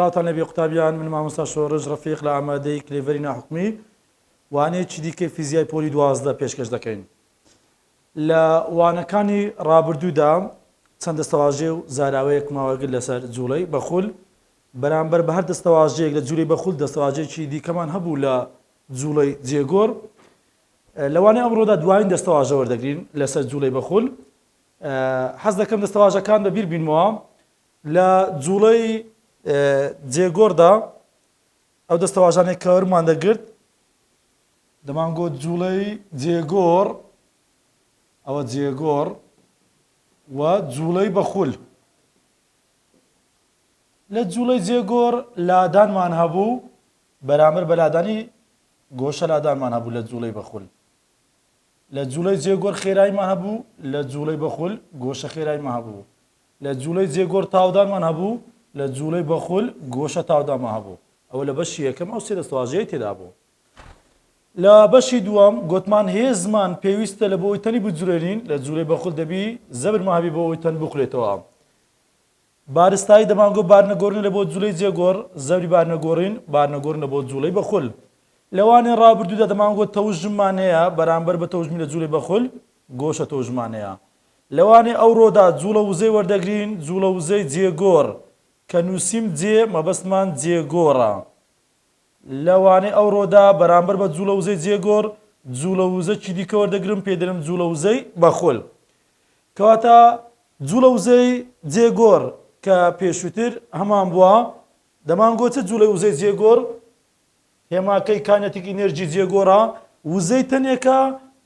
سڵاتان لەبێ قوتابیان من مامۆستا شۆڕژ ڕەفیق لە ئامادەی کلێڤەری ناحوکمی وانەیەکی دیکەی فیزیای پۆلی 12 پێشکەش دەکەین. لە وانەکانی ڕابردوودا چەند دەستەواژێ و زاراوەیەک ماوەگرت لەسەر جوڵەی بەخول بەرامبەر بە هەر دەستەواژەیەک لە جوولەی بەخول دەستەواژەیەکی دیکەمان هەبوو لە جوولەی جێگۆر. لەوانەیە ئەمڕۆدا دوایین دەستەواژە وەردەگرین لەسەر جوولەی بەخول. حەز دەکەم دەستەواژەکان بەبیر بینەوە لە جوولەی جێگۆردا ئەو دەستەواژانێک کە وەرمان دەگرت دەمانگوت جوولەی جێگۆر ئەوە جێگۆر و جوولەی بەخول. لە جوولەی جێگۆر لادانمان هەبوو بەرامبەر بە لادانی گۆشە لادانمان هەبوو لە جوولەی بەخول. لە جوولەی جێگۆر خێراییمان هەبوو لە جوولەی بەخول گۆشە خێراییمان هەبوو. لە جوولەی جێگۆر تاودانمان هەبوو لە جوولەی بەخول گۆشە تاودانمان هەبوو. ئەوە لە بەشی یەکەم ئەو سێ دەستەواژەیە تێدا بوو. لە بەشی دووەم گوتمان هێزمان پێویستە لە بۆ ئەوەی تەنی بجوڵێنین لە جوولەی بەخول دەبی زەبرمان هەبی بۆ ئەوەی تەن بخولێتەوە. بارستایی دەمانگوت بارنەگۆڕین لە بۆ جوولەی جێگۆر زەبری بارنەگۆڕین لە بۆ جوولەی بەخول. لەوانەیە ڕابردوودا دەمانگوت تەوژممان هەیە بەرامبەر بە تەوژمی لە جوولەی بەخول گۆشە تەوژمان هەیە. لەوانەیە ئەوڕۆدا جوولە وزەی وەردەگرین جوولە وزەی جێگۆر کە نووسیم جێ مەبەستمان جێگۆڕە. لەوانەیە ئەوڕۆدا بەرامبەر بە جوولە وزەی جێگۆر جوولە وزە چی دیکە وەردەگرم پێ دەڵێم جوولە وزەی بەخول. کەواتە جوولە وزەی جێگۆر کە پێشووتر هەمان بووە دەمانگوت چ جوولەی وزەی جێگۆر هێماکەی کانێتێکی ئینێرجی جێگۆڕە وزەی تەنێکە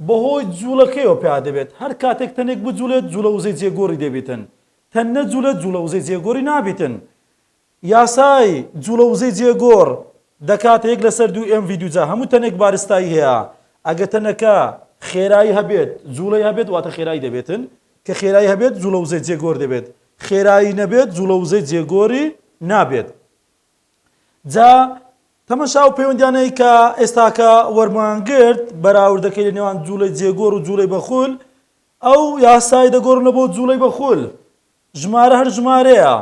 بەهۆی جوولەکەیەوە پیا دەبێت. هەر کاتێک تەنێک بجوولێت جوولە وزەی جێگۆڕی دەبێتن. تەن نەجوولێت جوولە وزەی جێگۆڕی نابێتن. یاسای جوولە وزەی جێگۆر دەکاتە یەک لەسەر دوو MV2 هەموو تەنێک بارستایی هەیە. ئەگە تەنەکە خێرایی هەبێت جوولەی هەبێت واتە خێرایی دەبێتن کە خێرایی هەبێت جوولە وزەی جێگۆر دەبێت. خێرایی نەبێت جوولە وزەی جێگۆری نابێت. جا تەمەشا و پەیوەندیانەی کە ئێستاکە وەرمانگرت بەراوردەکەی لە نێوان جوولەی جێگۆر و جوولەی بەخول ئەو یاسای دەگۆڕن لە بۆ جوولەی بەخول. ژمارە هەر ژمارەیە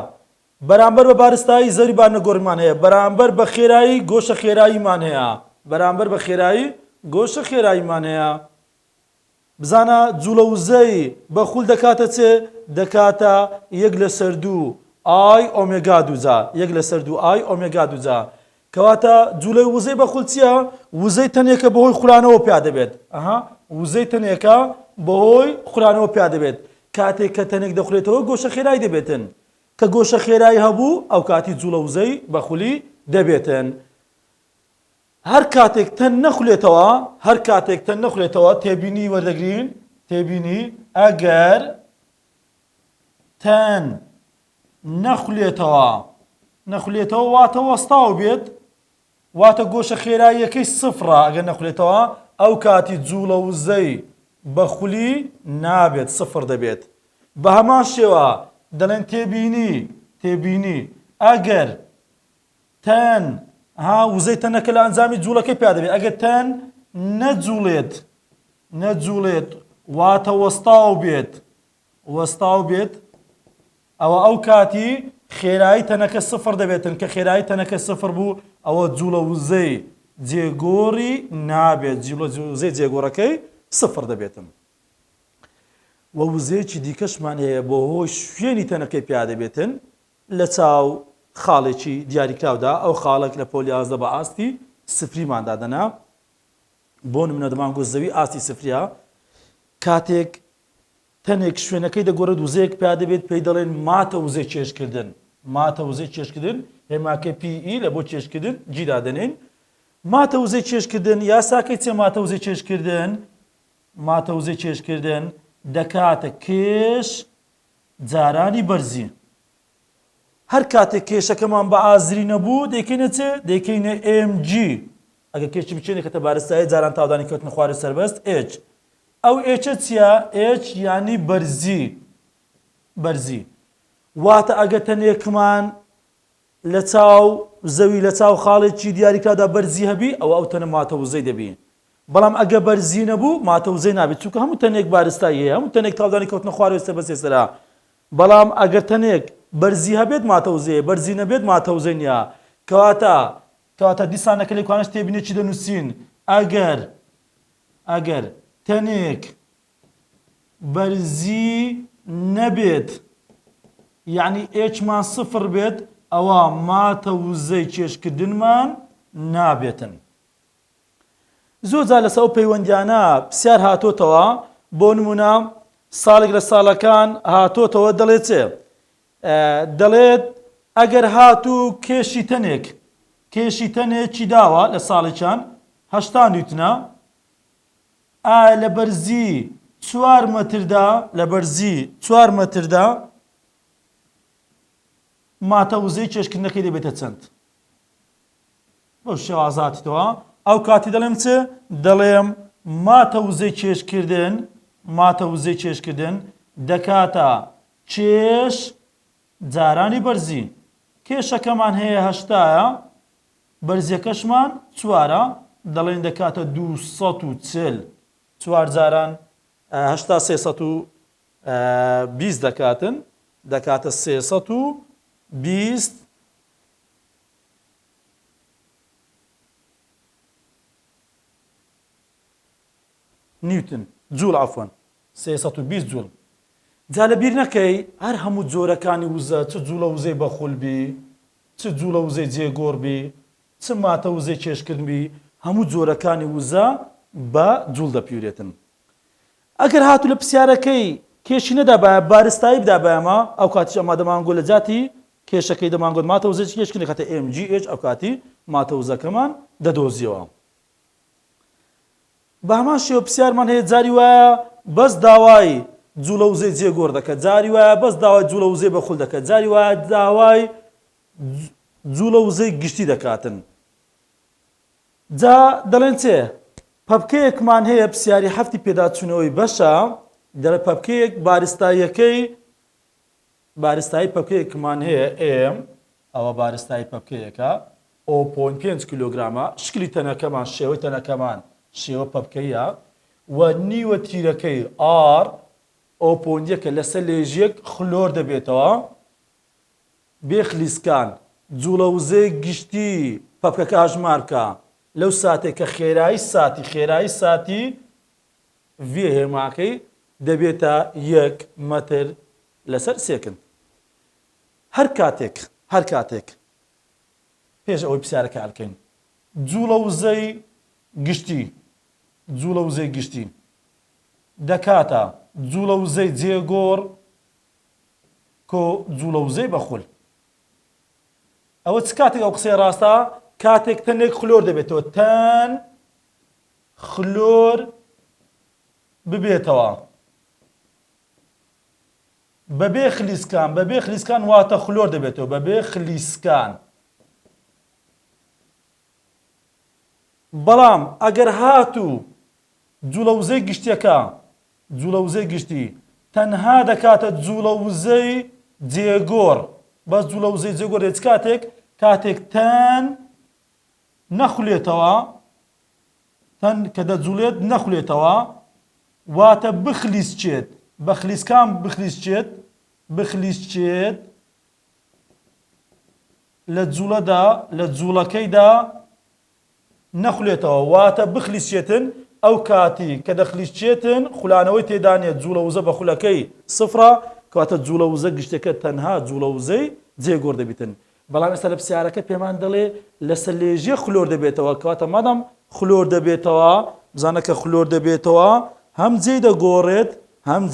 بەرامبەر بە بارستایی زەری بارنەگۆڕیمان هەیە بەرامبەر بە خێرایی گۆشە خێراییمان هەیە بەرامبەر بە خێرایی گۆشە خێراییمان هەیە. بزانە جوولە وزەی بەخول دەکاتە چێ دەکاتە یەک لەسەر دوو ئای ئۆمێگا دووجا یەک لەسەر دوو ئای ئۆمێگا دووجا. کەواتە جوولەی وزەی بەخول چییە؟ وزەی تەنێکە بەهۆی خولانەوە پیا دەبێت. وزەی تەنێکە بەهۆی خولانەوە پیا دەبێت. کاتێک کە تەنێک دەخولێتەوە گۆشە خێرایی دەبێتن. کە گۆشە خێرایی هەبوو ئەو کاتی جوولە وزەی بەخولی دەبێتن. هەر کاتێک تەن نەخولێتەوە تێبینی وەردەگرین تێبینی ئەگەر تەن نەخولێتەوە واتە وەستاو بێت واتە گۆشە خێراییەکەی سفرە. ئەگەر نەخولێتەوە ئەو کاتی جوولە وزەی بەخولی نابێت سفر دەبێت. بە هەمان شێوە دەڵێن تێبینی ئەگەر تەن وزەی تەنەکە لە ئەنجامی جوولەکەی پیا دەبێت ئەگەر تەن نەجوولێت واتە وەستاو بێت ئەوە ئەو کاتی خێرایی تەنەکە سفر دەبێتن کە خێرایی تەنەکە سفر بوو ئەوە جوولە وزەی جێگۆڕی نابێت جوولە وزەی جێگۆڕەکەی سفر دەبێتن. وە وزەیەکی دیکەشمان هەیە بۆ هۆی شوێنی تەنەکەی پیا دەبێتن لە چاو خاڵێکی دیاریکراودا ئەو خاڵێک لە پۆلی 11 بە ئاستی سفریماندا دەنا. بۆ نمونە دەمانگوت زەوی ئاستی سفریە کاتێک تەنێک شوێنەکەی دەگۆڕێت وزەیەک پیا دەبێت پێی دەڵێن ماتە وزەی چێشکردن هێماکە PE لە بۆ چێشکردن جیدا دەنێن. ماتە وزەی چێشکردن یاساکەی چێ ماتە وزەی چێشکردن دەکاتە کێش جارانی بەرزی. هەر کاتێک کێشەکەمان بە ئازری نەبوو دەیکەینە چێ دەیکەینە MG. ئەگەر کێشی بچێنێکەتە بارستایی جاران تاودانی کەوتنە خوارە سەربەست H. ئەو Hە چییە؟ H یانی بەرزی. واتە ئەگە تەنێکمان لە چاو زەوی لە چاو خاڵێکی دیاریکرادا بەرزی هەبی ئەو تەنە ماتە وزەی دەبی. بەڵام ئەگە بەرزی نەبوو ماتە وزەی نابێت چونکە هەموو تەنێک بارستایی هەیە هەموو تەنێک تاودانی کەوتنە خوارەوەی سەربەست ێسەرا. بەڵام ئەگەر تەنێک بەرزی هەبێت ماتەوزەیە بەرزی نەبێت ماتەوزەی نییە کەواتە دیسانەکە لێکوانش تێبینێت چی دەنووسین ئەگەر تەنێک بەرزی نەبێت یعنی ئێچمان سفر بێت ئەوە ماتەوزەی چێشکردنمان نابێتن. زۆر جار لەسەر ئەو پەیوەندیانە پرسیار هاتۆتەوە بۆ نمونە ساڵێک لە ساڵەکان هاتۆتەوە دەڵێت چێ دەڵێت ئەگەر هاتوو کێشی تەنێکی داوە لە ساڵێکیان 80 نیوتنە لە بەرزی 4 مەتردا ماتەوزەی چێشکردنەکەی دەبێتە چەند بۆ شێوازاتیتەوە ئەو کاتی دەڵێم چ دەڵێم ماتەوزەی چێشکردن دەکاتە چێش جارانی بەرزی کێشەکەمان هەیە 80ە بەرزیەکەشمان 4ە دەڵێن دەکاتە 240 4 جاران 80 320 دەکاتن دەکاتە 320 نیوتن جوڵ عەفوەن 320 جوڵ. جا لەبیر نەکەی هەر هەموو جۆرەکانی وزە چ جوڵە وزەی بەخول بی چ جوڵە وزەی جێگۆڕ بی چ ماتە وزەی چێشکردن بی هەموو جۆرەکانی وزە بە جوڵ دەپیورێتن. ئەگەر هاتوو لە پرسیارەکەی کێشی نەدابایە بارستایی بدابایەمە ئەو کاتیش ئەما دەمانگۆ لە جاتی کێشەکەی دەمانگۆت ماتە وزەی چێشکردن دەکاتە MGH ئەو کاتی ماتە وزەکەمان دەدۆزیەوە. بە هەمان شێوە پرسیارمان هەیە جاری وایە بەس داوای جوڵە وزەی جێگۆڕ دەکات جاری وایە بەس داوای جوڵە وزەی بەخول دەکات جاری وایە داوای جوڵە وزەی گشتی دەکاتن. جا دەڵێن چێ پەپکەیەکمان هەیە پرسیاری هەفتی پێداچوونەوەی بەشە دەڵێ پەپکەیەک بارستایی پەپکەیەکمان هەیە M ئەوە بارستایی پەپکەیەکە 0.5 کیلۆگرامە شکلی تەنەکەمان شێوەی تەنەکەمان شێوە پەپکەیە و نیوە تیرەکەی R 0.1 لەسەر لێژێک خلۆر دەبێتەوە بێ خلیسکان جوڵە وزەی گشتی پەپکەکە هەژمار بکە لەو ساتێک کە خێرایی ساتی vێ هێماکەی دەبێتە 1 مەتر لەسەر سێکن. هەر کاتێک پێش ئەوەی پرسیارەکە هەڵکەین جوڵە وزەی گشتی دەکاتە جوڵە وزەی جێگۆڕ کۆ جوڵە وزەی بەخول. ئەوە چ کاتێک ئەو قسەی ڕاستە کاتێک تەنێک خلۆر دەبێتەوە تەن خلۆر ببێتەوە بەبێ خلیسکان واتە خلۆر دەبێتەوە بەبێ خلیسکان. بەڵام ئەگەر هاتوو جوڵە وزەی گشتی تەنها دەکاتە جوڵە وزەی جێگۆڕ بەس جوڵە وزەی جێگۆڕ هیچ کاتێک تەن نەخولێتەوە تەن کە دەجوڵێت نەخولێتەوە واتە بخلیسچێت بە خلیسکان بخلیسچێت لە جوڵەکەیدا نەخولێتەوە واتە بخلیسچێتن ئەو کاتی کە دەخلیسچێتن خولانەوەی تێدانێت جوڵە وزە بە خولەکەی سفرە کەواتە جوڵە وزە گشتەکە تەنها جوڵە وزەی جێگۆڕ دەبێتن. بەڵام ئێستا لە پرسیارەکە پێمان دەڵێ لەسەر لێژێ خلۆر دەبێتەوە کەواتە مادام خلۆر دەبێتەوە بزانە کە خلۆر دەبێتەوە هەم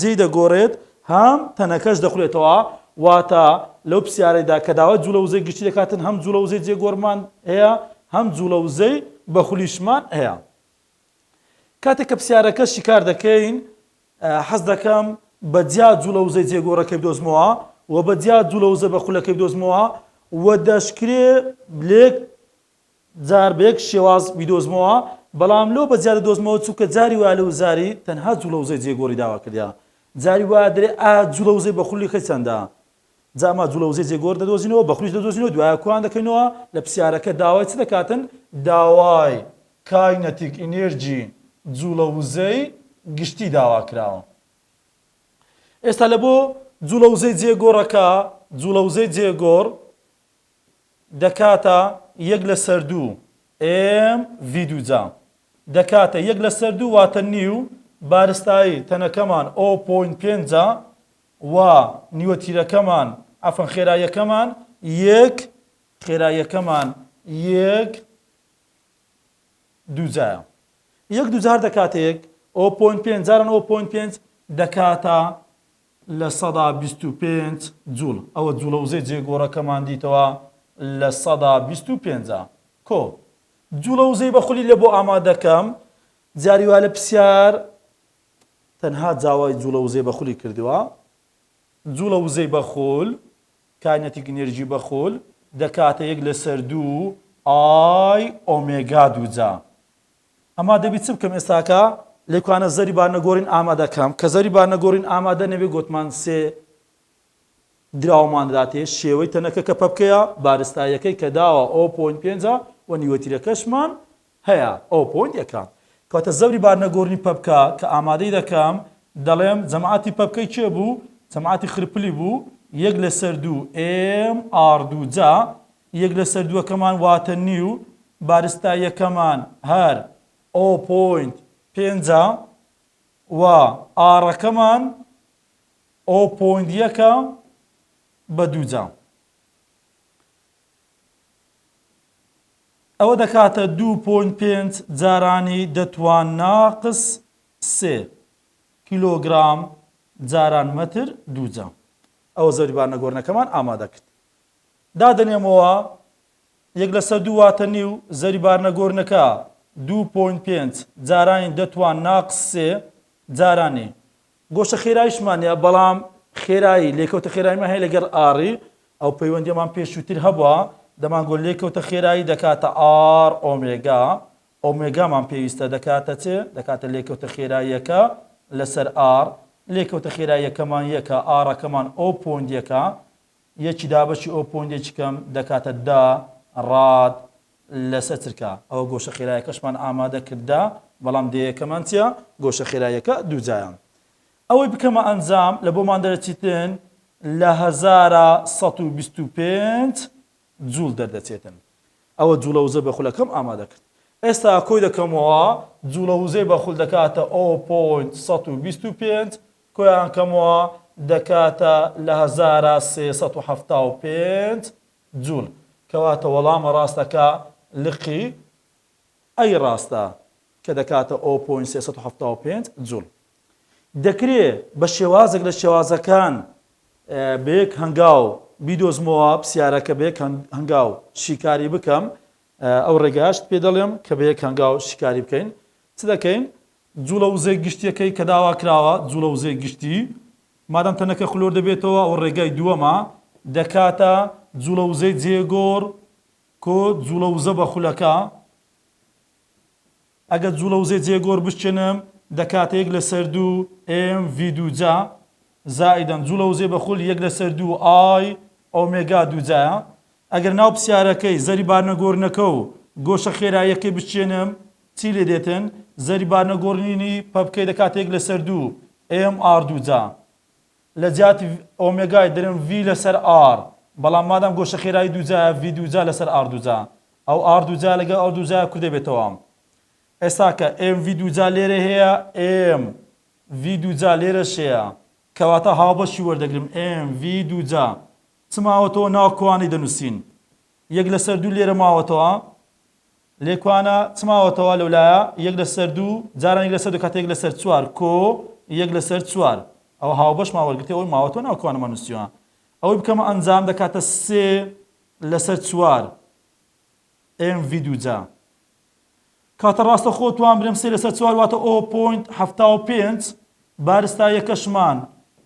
جێی دەگۆڕێت هەم تەنەکەش دەخولێتەوە واتە لەو پرسیارەیدا کە داوای جوڵە وزەی گشتی دەکاتن هەم جوڵە وزەی جێگۆڕمان هەیە هەم جوڵە وزەی بەخولیشمان هەیە. کاتێک کە پرسیارەکە شیکار دەکەین حەز دەکەم بەجیا جوڵە وزەی جێگۆڕەکەی بدۆزمەوە و بەجیا جوڵە وزە بەخولەکەی بدۆزمەوە و دەشکرێ بلێک جار بێک شێواز بیدۆزمەوە بەڵام لۆ بەجیا دەدۆزمەوە چووکە جاری وایە لەو زاری تەنها جوڵە وزەی جێگۆڕی داوا کردیا جاری وایە دەرێ جوڵە وزەی بەخولیەکەی چەندە جاما جوڵە وزەی جێگۆڕ دەدۆزینەوە بەخولیش دەدۆزینەوە دوایە کوان دەکەینەوە لە پرسیارەکە داوای چ دەکاتن داوای کاینەتیک ئینێرجی جوڵە وزەی گشتی داوا کراوە. ئێستا لە بۆ جوڵە وزەی جێگۆڕەکە جوڵە وزەی جێگۆڕ دەکاتە 1/2 MV2 دەکاتە 1/2 واتە نیو بارستایی تەنەکەمان 0.5 و نیوەتیرەکەمان ئەفەن خێراییەکەمان 1 خێراییەکەمان 1 دووجایە 1 دووجار دەکاتێک 0.5 جاران 0.5 دەکاتە لە 125 جوڵ ئەوە جوڵە وزەی جێگۆڕەکەمان دیتەوە لە 125 کۆ جوڵە وزەی بەخولی لە بۆ ئامادەکەم جاریوا لە پرسیار تەنها جاوای جوڵە وزەی بەخولی کردووە جوڵە وزەی بەخول کاینەتیک ئێنەرژی بەخول دەکاتە 1/2 ئای ئۆمێگا دووجا ئەما دەبی چ بکەم ئێستاکە لێکوانە زەری بارنەگۆڕین ئامادەکەم کە زەری بارنەگۆڕین ئامادە نەبێ گوتمان سێ دراومان دەداتێ شێوەی تەنەکە کە پەبکەیە بارستایەکەی کە داوە 0.5 و نیوەتیرەکەشمان هەیە 0.1 کاتە زەوری بارنەگۆڕنی پەبکە کە ئامادەی دەکەم دەڵێم جەماعەتی پەبکەی چێ بوو جەماعەتی خرپلی بوو 1/2 MR2 1/2کەمان واتە نیو بارستایەکەمان هەر 0.5 و ئاڕەکەمان 0.1 بە دووجا ئەوە دەکاتە 2.5 جارانی دەتوان ناقس 3 کیلۆگرام جاران مەتر دووجا ئەوە زەوری بارنەگۆڕنەکەمان ئامادە کرد دادەنێمەوە 1/2 واتە نیو زەوری بارنەگۆڕنەکە 2.5 جارانی دەتوان ناقس 3 جارانی گۆشە خێراییشمانە بەڵام خێرایی لێکەوتە خێراییمە هەیە لەگەڵ ئاڕی ئەو پەیوەندیەمان پێشووتر هەبووە دەمانگۆ لێکەوتە خێرایی دەکاتە ئار ئۆمێگا ئۆمێگامان پێویستە دەکاتە چێ دەکاتە لێکەوتە خێراییەکە لەسەر ئار لێکەوتە خێراییەکەمان یەکە ئاڕەکەمان 0.1 یەکی دابەشی 0.1 دەکاتە دا ڕاد لەسەر چرکە ئەوە گۆشە خێراییەکەشمان ئامادە کردا بەڵام دەیەکەمان چیە گۆشە خێراییەکە دووجایان ئەوەی بکەمە ئەنجام لە بۆمان دەرەچیتن لە 1125 جوڵ دەردەچێتن ئەوە جوڵە وزە بەخولەکەم ئامادە کرد ئێستا کۆی دەکەمەوە جوڵە وزەی بەخول دەکاتە 0.125 کۆیان کەمەوە دەکاتە لە 1375 جوڵ کەواتە وەڵامە ڕاستەکە لقی ئەی ڕاستە کە دەکاتە 0.375 جوڵ دەکرێت بە شێوازێک لە شێوازەکان بەیەک هەنگاو بیدۆزمەوە پرسیارەکە بەیەک هەنگاو شیکاری بکەم ئەو ڕێگاشت پێ دەڵێم کە بەیەک هەنگاو شیکاری بکەین چ دەکەین جوڵە وزەی گشتیەکەی کە داوا کراوە جوڵە وزەی گشتی مادەم تەنەکە خلۆر دەبێتەوە ئەو ڕێگای دووەمە دەکاتە جوڵە وزەی جێگۆڕ کۆ جوڵە وزە بەخولەکە ئەگەر جوڵە وزەی جێگۆڕ بشتێنم دەکاتە 1/2 MV2 زائیدەن جوڵە وزەی بەخول 1/2 ئای ئۆمێگا دووجایە ئەگەر ناو پرسیارەکەی زەری بارنەگۆڕنەکە و گۆشە خێراییەکەی بشتێنم چی لێ دێتن زەری بارنەگۆڕنینی پەبکەی دەکاتە 1/2 MR2 لە جیاتی ئۆمێگای دەرم V لەسەر R بەڵام مادام گۆشە خێرایی دووجایە V2 لەسەر R2 ئەو R2 لەگەڵ ئەو دووجایە کوور دەبێتەوە ئێستا کە MV2 لێرە هەیە MV2 لێرەش هەیە کەواتە هاوبەشی وەردەگرم MV2 چماوەتەوە ناو کوانی دەنووسین 1/2 لێرە ماوەتەوە لێکوانە چماوەتەوە لەولایە 1/2 جاران 1/2 کاتە 1/4 کۆ 1/4 ئەوە هاوبەش ماوەرگرتێ ئەوی ماوەتەوە ناو کوانەمە نووسیوە ئەوەی بکەمە ئەنجام دەکاتە 3/4 MV2 کاتە ڕاستە خۆتوان برم 3/4 واتە 0.75 بارستایەکەشمان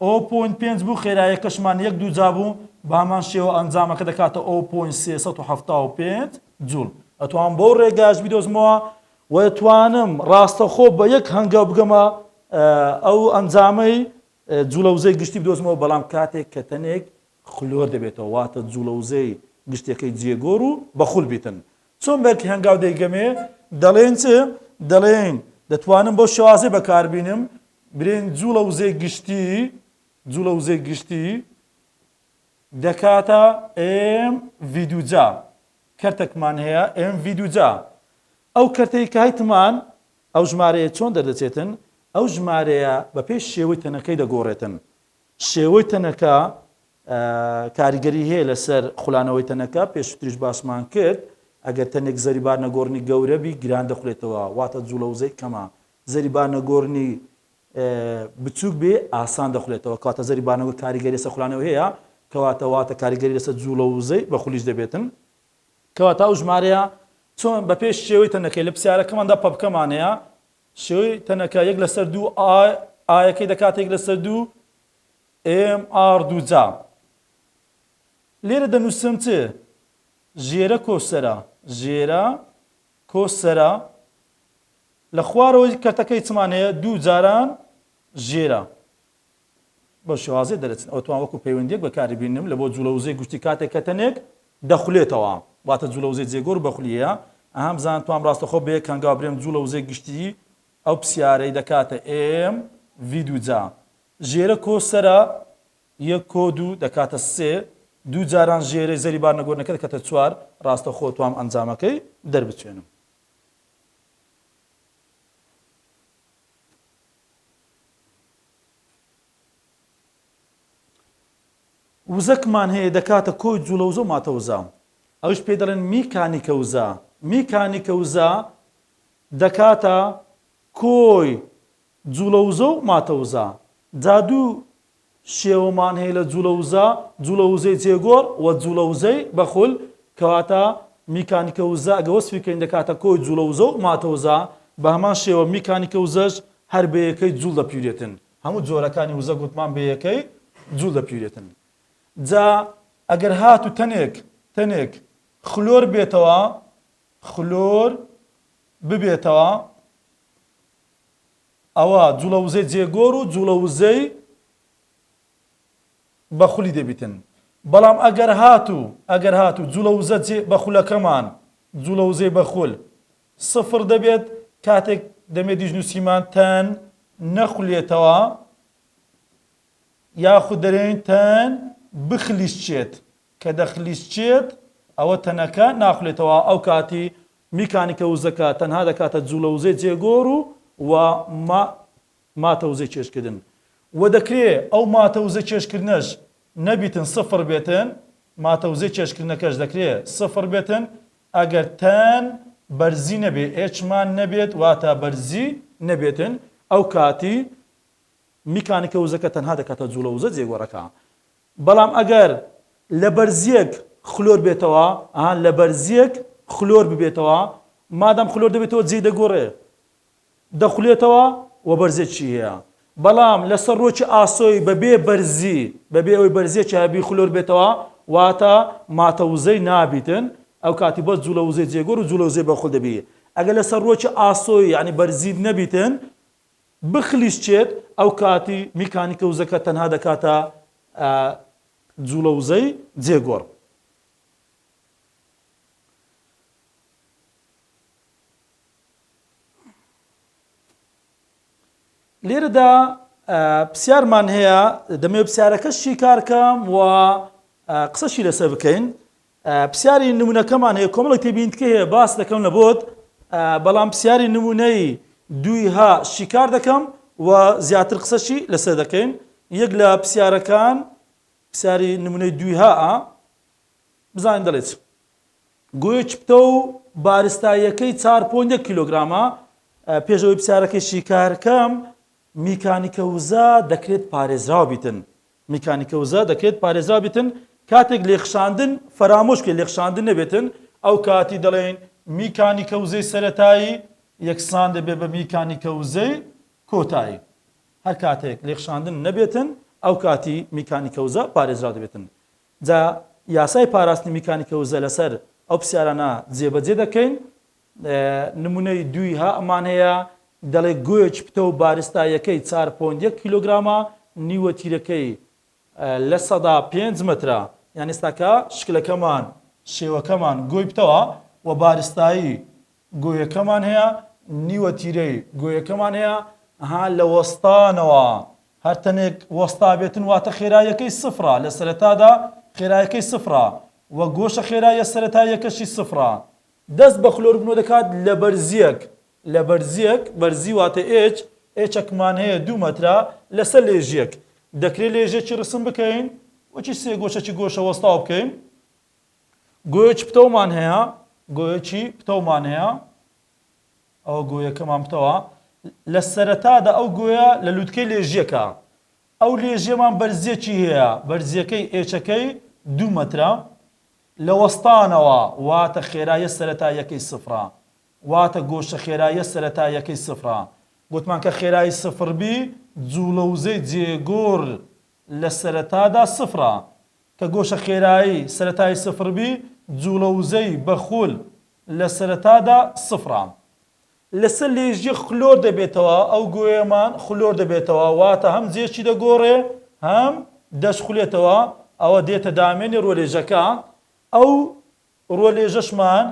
0.5 بوو خێراییەکەشمان 1 دووجا بوو بامان شێوە ئەنجامەکە دەکاتە 0.375 جوڵ ئەتوان بۆ ڕێگاش بیدۆزمەوە و ئەتوانم ڕاستەخۆ بە یەک هەنگاو بگەمە ئەو ئەنجامەی جوڵە وزەی گشتی بدۆزمەوە بەڵام کاتێک کە تەنێک خلۆر دەبێتەوە واتە جوڵە وزەی گشتەکەی جێگۆڕ و بەخول بیتن چۆن بەرکی هەنگاو دەیگەمێ دەڵێن چ دەڵێن دەتوانم بۆ شێوازێ بەکاربینم برێن جوڵە وزەی گشتی دەکاتە MV2 کەرتێکمان هەیە MV2 ئەو کەرتەی کە هایتمان ئەو ژمارەیە چۆن دەردەچێتن ئەو ژمارەیە بە پێش شێوەی تەنەکەی دەگۆڕێتن شێوەی تەنەکە کاریگەری هەیە لەسەر خولانەوەی تەنەکە پێشتریش باسمان کرد ئەگەر تەنێک زەریبار نەگۆڕنی گەورەبی گران دەخولێتەوە واتە جوولە وزەی کەمە زەریبار نەگۆڕنی بچووک بێ ئاسان دەخولێتەوە کاتە زەریبانەوە کاریگەری سە خولانەوە هەیە کەواتە کاریگەری لەسەر جوولە وزەی بە خولیش دەبێتن کەواتە ئەو ژمارەیە چۆن بە پێش شێوەی تەنەکەی لە پرسیارەکەماندا پەبکەمانەیە شێوەی تەنەکە یەک لەسەر دوو ئایەکەی دەکاتە یەک لەسەر دوو MR2 لێرە دەنووسم چ ژێرە کۆسەرە ژێرە کۆسەرە لە خوارەوەی کەرتەکەی چمانەیە دوو جاران ژێرە بە شێوازێ دەرەچن ئەوتوان وەکو پەیوەندیەک بەکاری بینم لە بۆ جوولە وزەی گوشتی کاتێک کە تەنێک دەخولێتەوە واتە جوولە وزەی جێگۆر بەخولیە ئەهەم بزان توان ڕاستەخۆ بەیەک هەنگاو برێم جوولە وزەی گشتی ئەو پرسیارەی دەکاتە MV2 ژێرە کۆسەرە یەک کۆ دوو دەکاتە سێ دوو جاران ژێرەی زەریبار نەگۆڕنەکە دەکاتە چوار ڕاستەخۆ توام ئەنجامەکەی دەربچێنم وزەکمان هەیە دەکاتە کۆی جوولە وزە و ماتەوزە ئەوش پێ دەڵێن میکانیکە وزە میکانیکە وزە دەکاتە کۆی جوولە وزە و ماتەوزە جا دوو شێوەمان هەیە لە جوولە وزەی جێگۆڕ و جوولە وزەی بەخول کەواتە میکانیکە وزە ئەگە وەسفی بکەین دەکاتە کۆی جوولە وزە و ماتەوزە بە هەمان شێوە میکانیکە وزەش هەر بە یەکەی جوول دەپیورێتن هەموو جۆرەکانی وزە گوتمان بە یەکەی جوول دەپیورێتن جا ئەگەر هاتو تەنێک خلۆر بێتەوە خلۆر ببێتەوە ئەوە جوولە وزەی جێگۆڕ و جوولە وزەی بەخولی دەبیتن بەڵام ئەگەر هاتو جوولە وزە بەخولەکەمان جوولە وزەی بەخول سفر دەبێت کاتێک دەمێ دیژنووسیمان تەن نەخولێتەوە یاخود دەرێن تەن بخلیسچێت کە دەخلیسچێت ئەوە تەنەکە ناخولێتەوە ئەو کاتی میکانیکە وزەکە تەنها دەکاتە جوولە وزەی جێگۆڕ و ماتە وزەی چێشکردن و دەکرێت ئەو ماتە وزەی چێشکردنەش نەبیتن سفر بێتن ماتە وزەی چێشکردنەکەش دەکرێت سفر بێتن ئەگەر تەن بەرزی نەبێ ئێچمان نەبێت واتە بەرزی نەبێتن ئەو کاتی میکانیکە وزەکە تەنها دەکاتە جوولە وزە جێگۆڕەکە بەڵام ئەگەر لە بەرزیەک خلۆر بێتەوە لە بەرزیەک خلۆر ببێتەوە مادام خلۆر دەبێتەوە جێ دەگۆڕێ دەخولێتەوە و بەرزێکی هەیە بەڵام لەسەر ڕۆکی ئاسۆی بەبێ بەرزی بەبێ ئەوەی بەرزێکی هەبی خلۆر بێتەوە واتە ماتە وزەی نابیتن ئەو کاتی بەس جوولە وزەی جێگۆڕ و جوولە وزەی بەخول دەبێ ئەگەر لەسەر ڕۆکی ئاسۆی یعنی بەرزی نەبیتن بخلیسچێت ئەو کاتی میکانیکە وزەکە تەنها دەکاتە جوولە وزەی جێگۆڕ لێرەدا پرسیارمان هەیە دەمەوێت پرسیارەکەشی کارکەم و قسەشی لەسەر بکەین پرسیاری نمونەکەمان هەیە کۆمەڵێک تێبینیتکە هەیە باس دەکەم لە بۆت بەڵام پرسیاری نمونەی دویها شیکار دەکەم و زیاتر قسەشی لەسەر دەکەین یەک لە پرسیارەکان پرسیاری نمونەی دویها بزانین دەڵێت گوێچ پتە و بارستاییەکەی 4.1 کیلۆگرامە پێشەوەی پرسیارەکەی شیکارکەم میکانیکە وزە دەکرێت پارێزراو بیتن میکانیکە وزە دەکرێت پارێزراو بیتن کاتێک لێخشاندن فەرامۆشکە لێخشاندن نەبێتن ئەو کاتی دەڵێن میکانیکە وزەی سەرەتایی یەکسان دەبێت بە میکانیکە وزەی کۆتایی هەر کاتێک لێخشاندن نەبێتن ئەو کاتی میکانیکە وزە پارێزراو دەبێتن جا یاسای پاراستنی میکانیکە وزە لەسەر ئەو پرسیارانە جێبەجێ دەکەین نمونەی دویها ئەمان هەیە دەڵێ گوێچ پتە و بارستاییەکەی 4.1 کیلۆگرامە نیوەتیرەکەی لە سەدا 5 مترە یان ئێستاکە شکلەکەمان شێوەکەمان گۆی پتەوە و بارستایی گۆیەکەمان هەیە نیوەتیرەی گۆیەکەمان هەیە لە وەستانەوە هەر تەنێک وەستا بێتن واتە خێراییەکەی سفرە لە سەرەتادا خێراییەکەی سفرە و گۆشە خێراییە سەرەتاییەکەشی سفرە دەست بە خلۆر بنۆ دەکات لە بەرزیەک بەرزی واتە ئێچەکمان هەیە 2 مەترە لەسەر لێژیەک دەکرێت لێژێکی ڕسم بکەین وەچی سێ گۆشەی گۆشە وەستاو بکەین گۆیەکی پتەومان هەیە ئەو گۆیەکەمان پتەوە لە سەرەتادا ئەو گۆیە لە لووتکەی لێژیەکە ئەو لێژێمان بەرزیەکی هەیە بەرزیەکەی ئێچەکەی 2 مەترە لە وەستانەوە واتە خێراییە سەرەتاییەکەی سفرە واتە گۆشە خێراییە سەرەتاییەکەی سفرە گوتمان کە خێرایی سفربی جوولەوزەی جێگۆر لە سەرەتادا سفرە کە گۆشە خێرایی سەرەتایی سفربی جوولەوزەی بەخول لە سەرەتادا سفرە لەسەر لێژی خلۆر دەبێتەوە ئەو گوێمان خلۆر دەبێتەوە واتە هەم جێکی دەگۆڕێ هەم دەشخولێتەوە ئەوە دێتە دامێنی ڕۆلێژەکە ئەو ڕۆلێژەشمان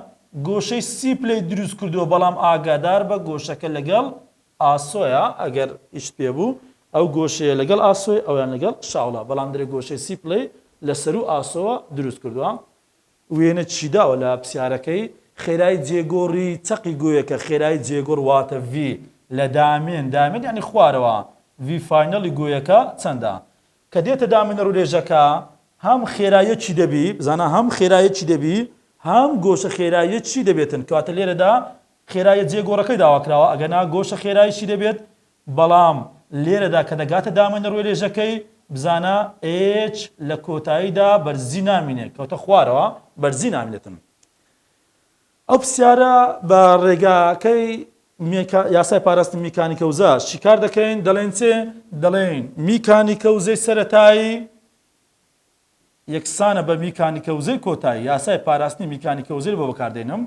گۆشەی سیپلەی دروست کردووە بەڵام ئاگادار بە گۆشەکە لەگەڵ ئاسۆیە ئەگەر ئیشت پێ بوو ئەو گۆشەیە لەگەڵ ئاسۆی ئەویان لەگەڵ شاوڵە بەڵام درێ گۆشەی سیپلەی لەسەر و ئاسۆوە دروست کردووە وێنە چیداوە لە پرسیارەکەی خێرایی جێگۆڕی چەقی گوێیەکە خێرایی جێگۆڕ واتە ڤی لە دامێن یعنی خوارەوە ڤی فاینەڵی گوێیەکە چەندە کە دێتە دامێنە ڕولێژەکە هەم خێراییە چی دەبی بزانە هەم خێراییە چی دەبی هەم گۆشە خێراییە چی دەبێتن کاتە لێرەدا خێراییە جێگۆڕەکەی داواکراوە ئەگەنا گۆشە خێرایی چی دەبێت بەڵام لێرەدا کە دەگاتە دامێنە ڕولێژەکەی بزانە ئێچ لە کۆتاییدا بەرزی نامینێت کەوتە خوارەوە بەرزی نامێتن ئەو پرسیارە بە ڕێگاکەی یاسای پاراستنی میکانیکە وزە چیکار دەکەین دەڵێن چێ دەڵێن میکانیکە وزەی سەرەتایی یەکسانە بە میکانیکە وزەی کۆتایی یاسای پاراستنی میکانیکە وزەی بۆ بەکاردێنم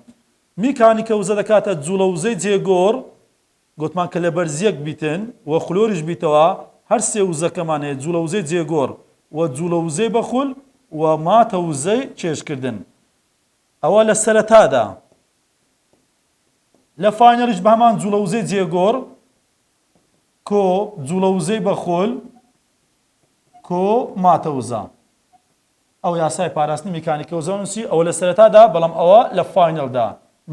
میکانیکە وزە دەکاتە جوولە وزەی جێگۆڕ گوتمان کە لە بەرزیەک بیتن و خلۆریش بیتەوە هەر سێ وزەکەمان هەیە جوولە وزەی جێگۆڕ و جوولە وزەی بەخول و ماتە وزەی چێشکردن ئەوە لە سەرەتادا لە فاینەڵیش بە هەمان جوولە وزەی جێگۆڕ کۆ جوولە وزەی بەخۆل کۆ ماتە وزە ئەو یاسای پاراستنی میکانیکە وزە نووسی ئەوە لە سەرەتادا بەڵام ئەوە لە فاینەڵدا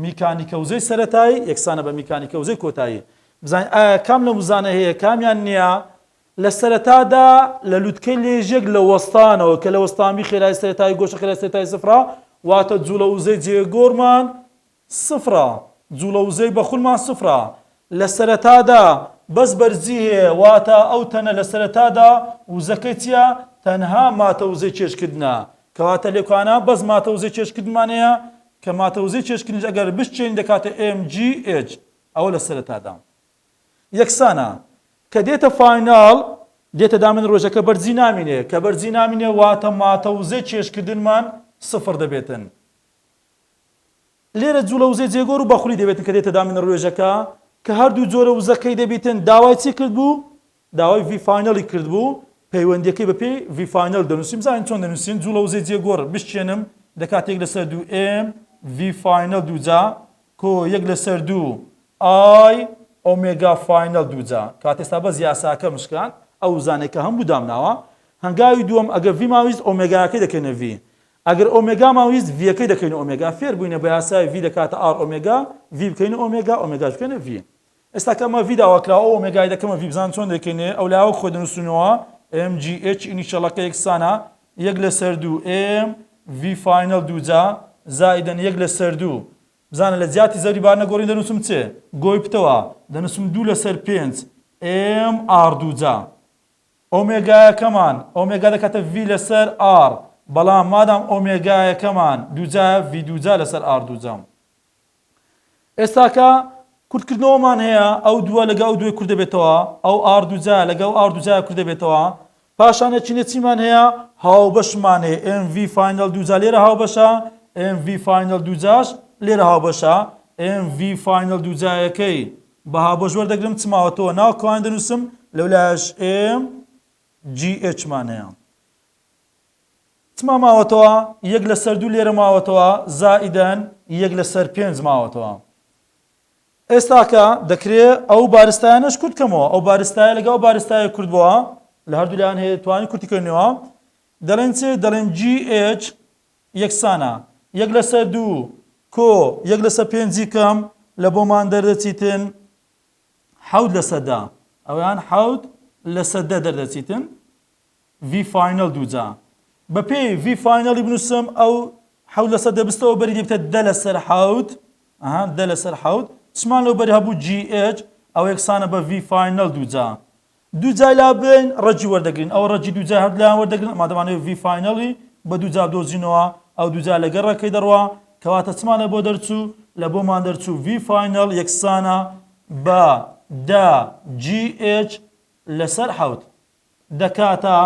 میکانیکە وزەی سەرەتایی یەکسانە بە میکانیکە وزەی کۆتایی بزانین ئایا کام لە وزانە هەیە کامیان نییە لە سەرەتادا لە لووتکەی لێژێک لە وەستانەوە کە لە وەستانی خێرایی سەرەتایی گۆشە خێرایی سەرەتایی سفرە واتە جوولە وزەی جێگۆڕمان سفرە جوولە وزەی بەخولمان سفرە لە سەرەتادا بەس بەرزی هەیە واتە ئەو تەنە لە سەرەتادا وزەکەی چییە تەنها ماتە وزەی چێشکردنە کەواتە لێکوانە بەس ماتە وزەی چێشکردمان هەیە کە ماتە وزەی چێشکردنیش ئەگەر بشتێن دەکاتە MGH ئەوە لە سەرەتادا یەکسانە کە دێتە فایناڵ دێتە دامێن ڕۆژەکە بەرزی نامینێ کە بەرزی نامینێ واتە ماتە وزەی چێشکردنمان سفر دەبێتن لێرە جوولە وزەی جێگۆڕ و بەخولی دەبێتن کە دێتە دامێنە ڕۆژەکە کە هەردوو جۆرە وزەکەی دەبێتن داوای چی کرد بوو داوای ڤی فاینەڵی کرد بوو پەیوەندیەکەی بە پێی ڤی فاینەڵ دەنووسیم زانین چۆن دەنووسین جوولە وزەی جێگۆڕ بشتێنم دەکاتێک لەسەر 2m ڤی فاینەڵ دووجا کۆ یەک لەسەر 2 ئای ئۆمێگا فاینەڵ دووجا کاتێستا بەس یاساکە مشکان ئەو وزانێکە هەموو دامناوە هەنگاوی دووەم ئەگەر ڤی ماویست ئۆمێگاکەی دەکەینە ڤی ئەگەر ئۆمێگا ماویست ڤیەکەی دەکەین ئۆمێگا فێر بووینە بە یاسای ڤی دەکاتە ئار ئۆمێگا ڤی بکەینە ئۆمێگا ئۆمێگاش بکەینە ڤی ئێستا کەمە ڤی داواکراوە ئۆمێگای دەکەمە ڤی بزان چۆن دەکەینێ ئەو لاوە خۆ دەنووسنەوە MGH ئینیشەڵەکە یەکسانە یەک لەسەر 2m ڤی فاینەڵ دووجا زائیدەن یەک لەسەر 2 بزانە لە جیاتی زەوری بار نەگۆڕین دەنووسم چێ گۆی پتەوە دەنووسم 2 لەسەر 5 m r دووجا ئۆمێگایەکەمان ئۆمێگا دەکاتە ڤی لەسەر r بەڵام مادام ئۆمێگایەکەمان دووجا ڤی دووجا لەسەر r دووجا ئێستاکە کوردکردنەوەمان هەیە ئەو دووە لەگە ئەو دوێ کورد دەبێتەوە ئەو r دووجا لەگە ئەو r دووجا کورد دەبێتەوە پاشانە چینە چیمان هەیە هاوبەشمان هەیە MV فاینەڵ دووجا لێرە هاوبەشە MV فاینەڵ دووجاش لێرە هاوبەشە MV فاینەڵ دووجایەکەی بە هاوبەش وەردەگرم چماوەتەوە ناو کەوان دەنووسم لەولایش MGH مان هەیە چما ماوەتەوە یەک لەسەر 2 لێرە ماوەتەوە زائیدەن یەک لەسەر 5 ماوەتەوە ئێستاکە دەکرێت ئەو بارستایانەش کورت کەمەوە ئەو بارستایە لەگە ئەو بارستایە کورد بووە لە هەردوو لایەن هەیە توانی کورتیکردنەوە دەڵێن چێ دەڵێن GH یەکسانە 1/2 کۆ 1/5 کەم لە بۆمان دەردەچیتن 7% ئەویان 7% دەردەچیتن V final دووجا بە پێی V finally بنووسم ئەو 7% دەبستەوە بەری دەبتە 10/7 10/7 چمان لەو بەری هەبوو GH ئەو یەکسانە بە V final دووجای لا بین ڕەجی وەردەگرین ئەو ڕەجی دووجای هەردلایان وەردەگرن ئەما دەمانێت V finally بە دووجا بدۆزینەوە ئەو دووجا لەگەڵ ڕێکەکەی دەڕوا کەواتە چمانە بۆ دەرچوو لە بۆمان دەرچوو V final یەکسانە بە 10 GH لەسەر 7 دەکاتە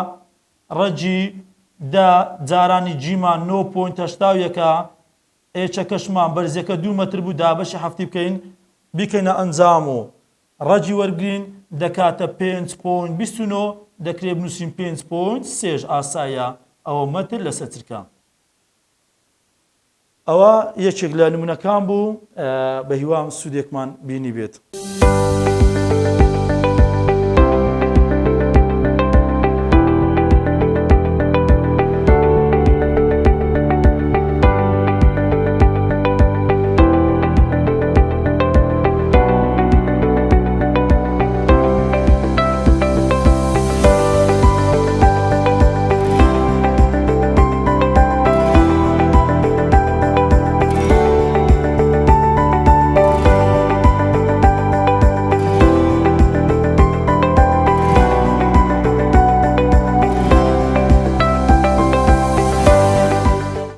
ڕەجی جارانی جیمان 9.81 ئێچەکەشمان بەرزەکە 2 مەتر بوو دابەشی هەفتی بکەین بیکەینە ئەنجام و ڕەجی وەرگین دەکاتە 5.29 دەکرێت بنووسین 5.3 ئاسایە ئەوە مەتر لەسەر چرکە ئەوە یەکێک لە نمونەکان بوو بە هیوام سوودێکمان بینی بێت.